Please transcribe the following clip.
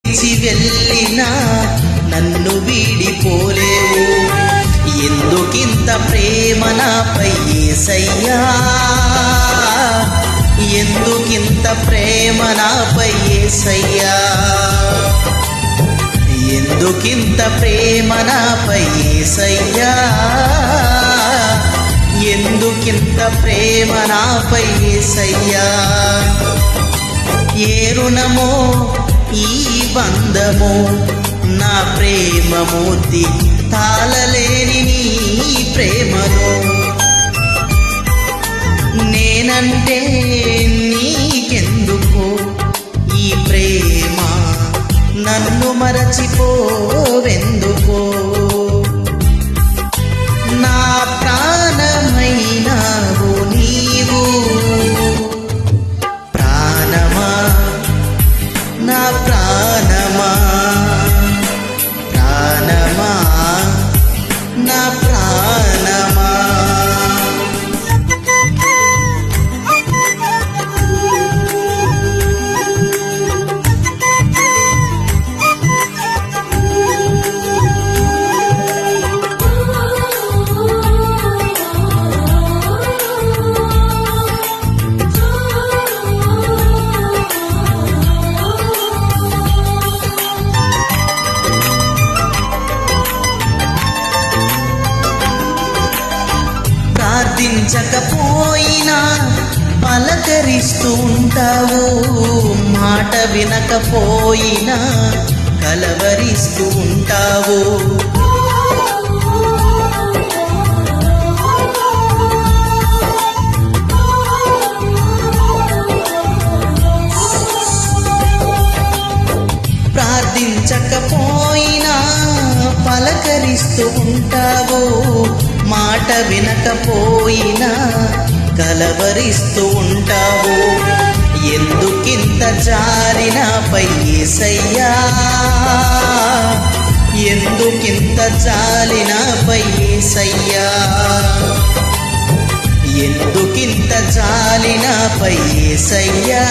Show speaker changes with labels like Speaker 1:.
Speaker 1: విడిచి వెళ్ళినా నన్ను వీడిపోలేవు. ఎందుకింత ప్రేమ నాపై యేసయ్యా, ఎందుకింత ప్రేమ నాపై యేసయ్యా, ఎందుకింత ప్రేమ నాపై యేసయ్యా, ఎందుకింత ప్రేమ నాపై యేసయ్యా. ఏ రుణమో ఈ బంధమో నా ప్రేమ మూర్తి తాళలేని నీ ప్రేమను. నేనంటే నీకెందుకో ఈ ప్రేమ, నన్ను మరచిపోవెందుకో. నా ప్రాణమైనావు నీవు, ప్రాణమా నా ప్రాణమా, ప్రాణమా నా ప్రాణమా. ప్రార్థించకపోయినా పలకరిస్తూ ఉంటావు, మాట వినకపోయినా కలవరిస్తూ ఉంటావు. ప్రార్థించకపోయినా పలకరిస్తూ ఉంటావు, మాట వినకపోయినా కలవరిస్తూ ఉంటావు. ఎందుకింత జాలి నాపై యేసయ్యా, ఎందుకింత జాలి నాపై యేసయ్యా, ఎందుకింత జాలి నాపై యేసయ్యా.